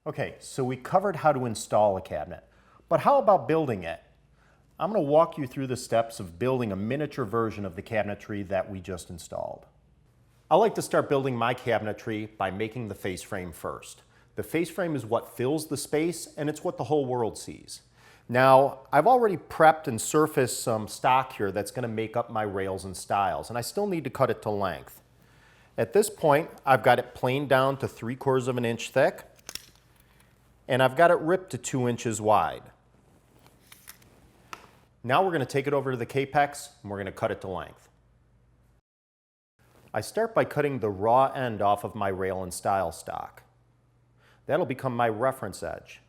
Okay, so we covered how to install a cabinet, but how about building it? I'm going to walk you through the steps of building a miniature version of the cabinetry that we just installed. I like to start building my cabinetry by making the face frame first. The face frame is what fills the space and it's what the whole world sees. Now, I've already prepped and surfaced some stock here that's going to make up my rails and stiles, and I still need to cut it to length. At this point, I've got it planed down to 3/4 of an inch thick, and I've got it ripped to 2 inches wide. Now we're going to take it over to the Capex and we're going to cut it to length. I start by cutting the raw end off of my rail and stile stock. That'll become my reference edge.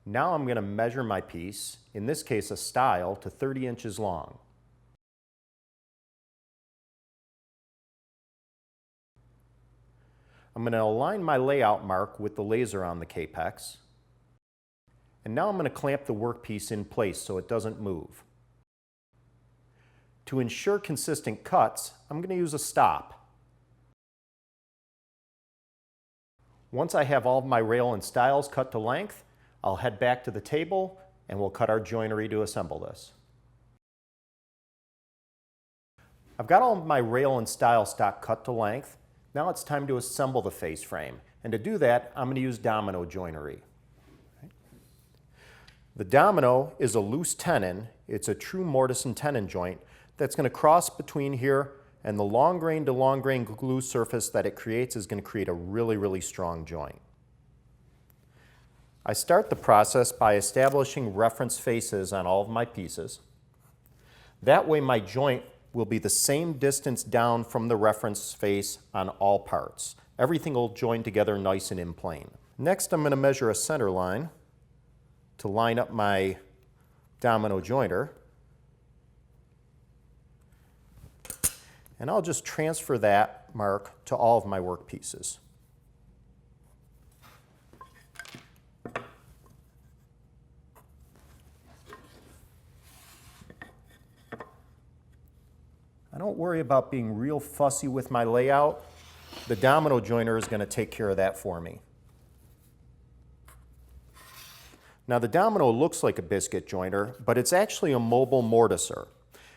Now I'm going to measure my piece, in this case a stile, to 30 inches long. I'm going to align my layout mark with the laser on the Capex. And now I'm going to clamp the workpiece in place so it doesn't move. To ensure consistent cuts, I'm going to use a stop. Once I have all of my rail and stiles cut to length, I'll head back to the table and we'll cut our joinery to assemble this. I've got all of my rail and stile stock cut to length. Now it's time to assemble the face frame. And to do that, I'm going to use domino joinery. The domino is a loose tenon. It's a true mortise and tenon joint that's going to cross between here, and the long grain to long grain glue surface that it creates is going to create a really, really strong joint. I start the process by establishing reference faces on all of my pieces. That way my joint will be the same distance down from the reference face on all parts. Everything will join together nice and in plane. Next, I'm going to measure a center line to line up my domino jointer. And I'll just transfer that mark to all of my work pieces. I don't worry about being real fussy with my layout. The domino joiner is going to take care of that for me. Now the domino looks like a biscuit joiner, but it's actually a mobile mortiser.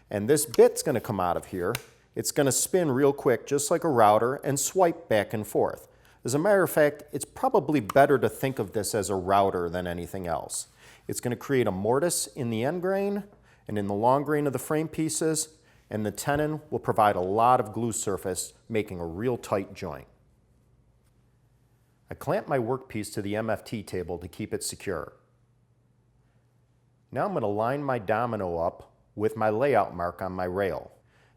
And this bit's going to come out of here. It's going to spin real quick, just like a router, and swipe back and forth. As a matter of fact, it's probably better to think of this as a router than anything else. It's going to create a mortise in the end grain and in the long grain of the frame pieces, and the tenon will provide a lot of glue surface, making a real tight joint. I clamp my workpiece to the MFT table to keep it secure. Now I'm going to line my domino up with my layout mark on my rail.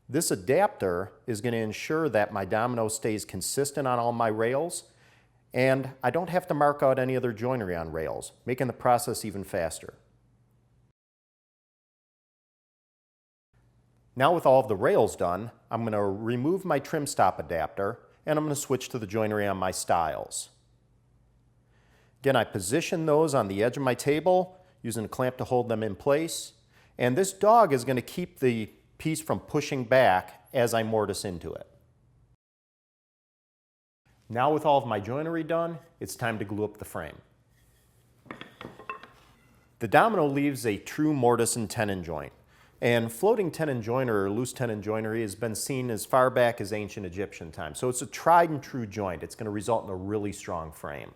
This adapter is going to ensure that my domino stays consistent on all my rails, and I don't have to mark out any other joinery on rails, making the process even faster. Now with all of the rails done, I'm going to remove my trim stop adapter and I'm going to switch to the joinery on my stiles. Again, I position those on the edge of my table using a clamp to hold them in place, and this dog is going to keep the piece from pushing back as I mortise into it. Now with all of my joinery done, it's time to glue up the frame. The domino leaves a true mortise and tenon joint. And floating tenon joiner or loose tenon joinery has been seen as far back as ancient Egyptian times. So it's a tried and true joint. It's going to result in a really strong frame.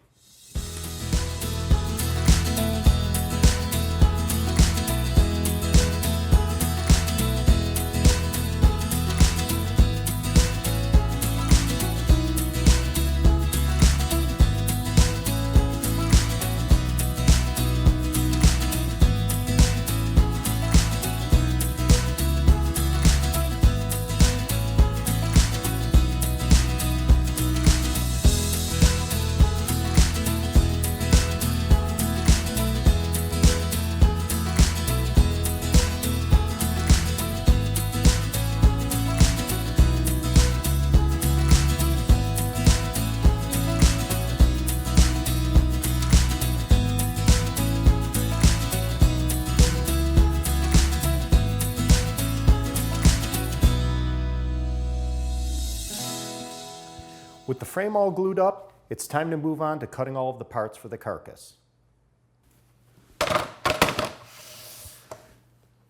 the frame all glued up, it's time to move on to cutting all of the parts for the carcass.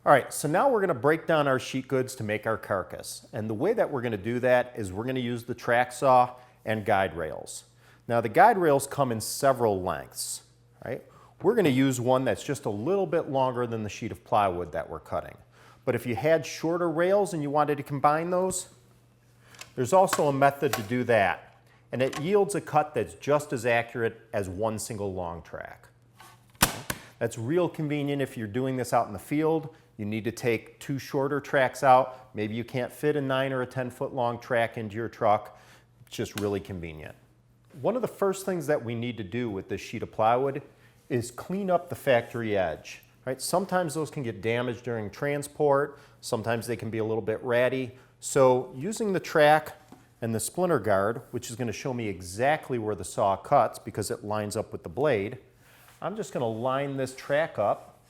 All right, so now we're going to break down our sheet goods to make our carcass. And the way that we're going to do that is we're going to use the track saw and guide rails. Now the guide rails come in several lengths, right? We're going to use one that's just a little bit longer than the sheet of plywood that we're cutting. But if you had shorter rails and you wanted to combine those, there's also a method to do that. And it yields a cut that's just as accurate as one single long track. That's real convenient if you're doing this out in the field. You need to take 2 shorter tracks out. Maybe you can't fit a 9 or a 10-foot long track into your truck. It's just really convenient. One of the first things that we need to do with this sheet of plywood is clean up the factory edge. Right? Sometimes those can get damaged during transport. Sometimes they can be a little bit ratty. So using the track and the splinter guard, which is going to show me exactly where the saw cuts because it lines up with the blade, I'm just going to line this track up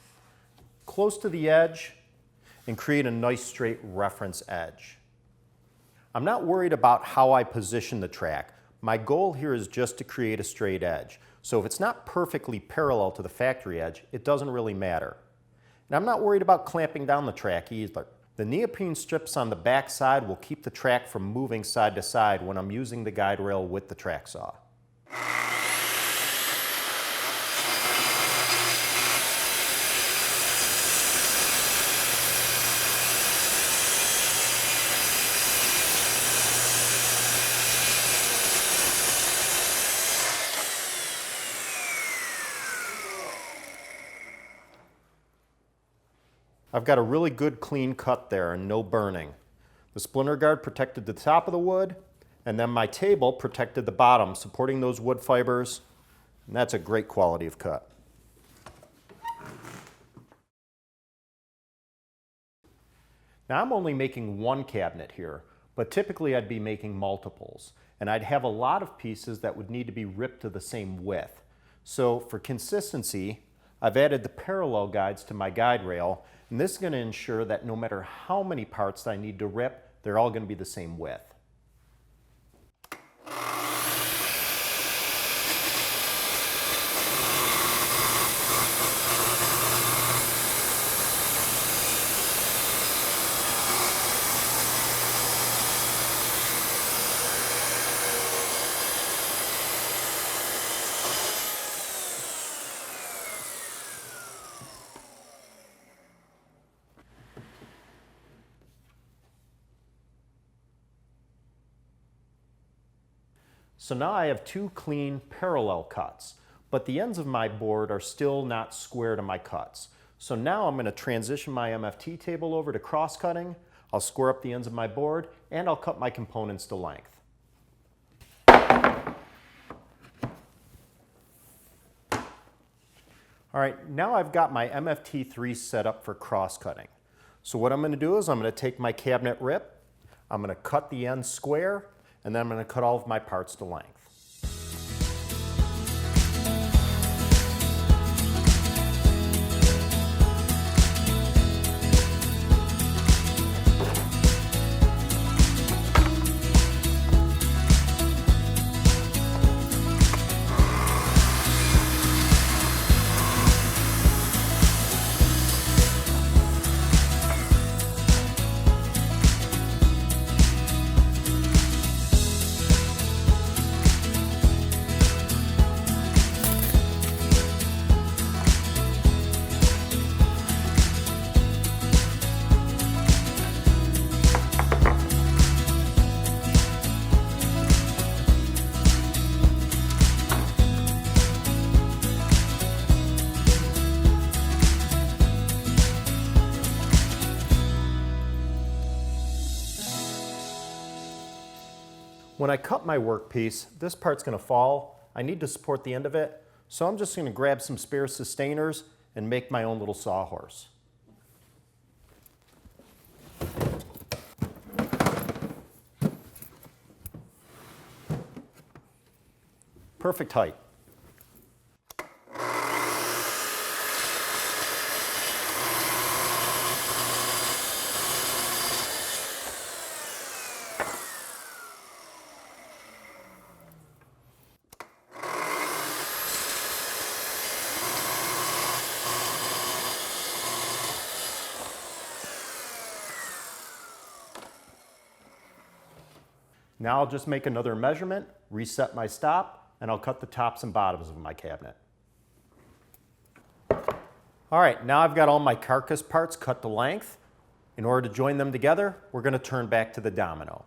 close to the edge and create a nice straight reference edge. I'm not worried about how I position the track. My goal here is just to create a straight edge. So if it's not perfectly parallel to the factory edge, it doesn't really matter. And I'm not worried about clamping down the track either. The neoprene strips on the back side will keep the track from moving side to side when I'm using the guide rail with the track saw. I've got a really good clean cut there and no burning. The splinter guard protected the top of the wood, and then my table protected the bottom, supporting those wood fibers, and that's a great quality of cut. Now I'm only making one cabinet here, but typically I'd be making multiples, and I'd have a lot of pieces that would need to be ripped to the same width. So for consistency, I've added the parallel guides to my guide rail, and this is going to ensure that no matter how many parts I need to rip, they're all going to be the same width. So now I have 2 clean parallel cuts, but the ends of my board are still not square to my cuts. So now I'm going to transition my MFT table over to cross cutting. I'll square up the ends of my board and I'll cut my components to length. All right, now I've got my MFT3 set up for cross cutting. So what I'm going to do is I'm going to take my cabinet rip, I'm going to cut the ends square, and then I'm going to cut all of my parts to length. When I cut my workpiece, this part's going to fall. I need to support the end of it, so I'm just going to grab some spare sustainers and make my own little sawhorse. Perfect height. Now I'll just make another measurement, reset my stop, and I'll cut the tops and bottoms of my cabinet. All right, now I've got all my carcass parts cut to length. In order to join them together, we're going to turn back to the domino.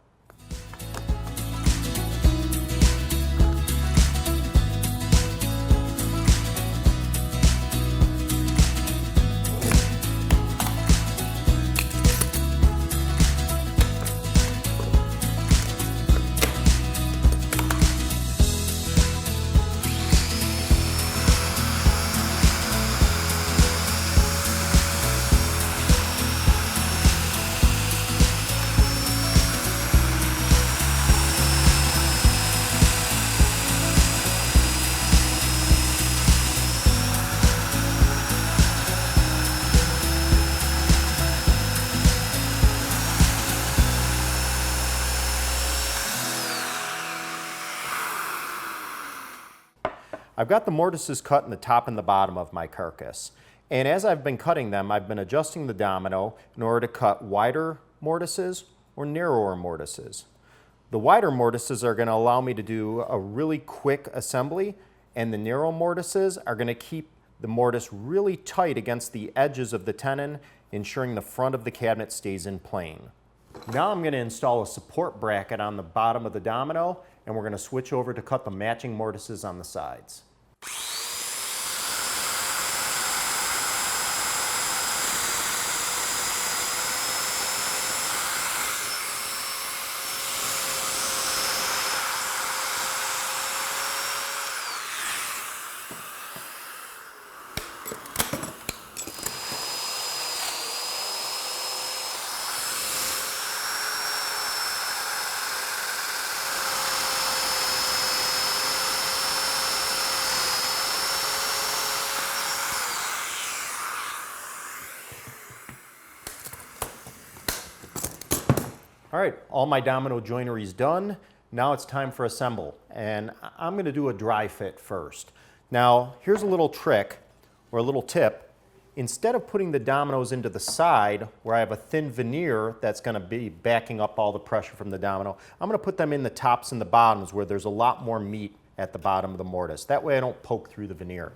I've got the mortises cut in the top and the bottom of my carcass. And as I've been cutting them, I've been adjusting the domino in order to cut wider mortises or narrower mortises. The wider mortises are going to allow me to do a really quick assembly, and the narrow mortises are going to keep the mortise really tight against the edges of the tenon, ensuring the front of the cabinet stays in plane. Now I'm going to install a support bracket on the bottom of the domino, and we're going to switch over to cut the matching mortises on the sides. All right, all my domino joinery is done. Now it's time for assemble, and I'm going to do a dry fit first. Now, here's a little trick, or a little tip. Instead of putting the dominoes into the side, where I have a thin veneer that's going to be backing up all the pressure from the domino, I'm going to put them in the tops and the bottoms, where there's a lot more meat at the bottom of the mortise. That way I don't poke through the veneer.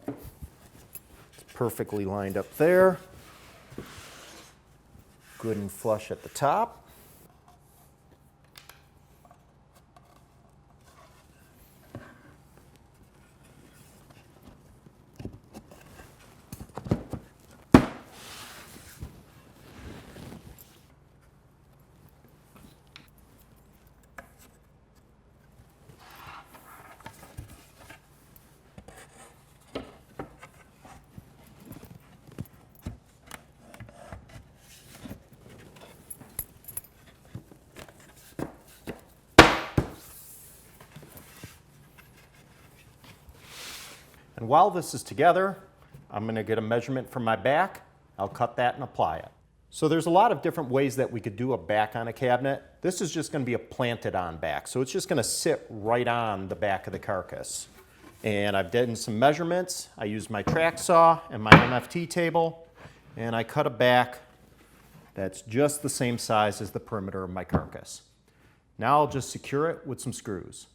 It's perfectly lined up there. Good and flush at the top. And while this is together, I'm going to get a measurement from my back. I'll cut that and apply it. So there's a lot of different ways that we could do a back on a cabinet. This is just going to be a planted on back. So it's just going to sit right on the back of the carcass. And I've done some measurements. I used my track saw and my MFT table, and I cut a back that's just the same size as the perimeter of my carcass. Now I'll just secure it with some screws.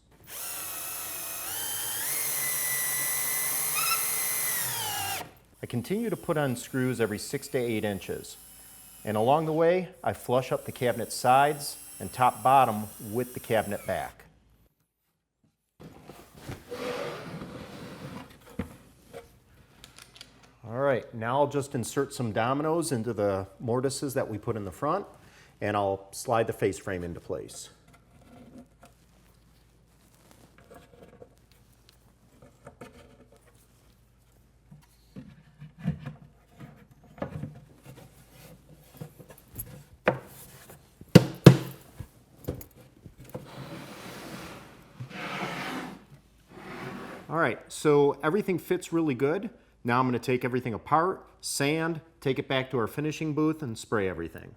I continue to put on screws every 6 to 8 inches. And along the way, I flush up the cabinet sides and top bottom with the cabinet back. All right, now I'll just insert some dominoes into the mortises that we put in the front, and I'll slide the face frame into place. All right, so everything fits really good. Now I'm going to take everything apart, sand, take it back to our finishing booth, and spray everything.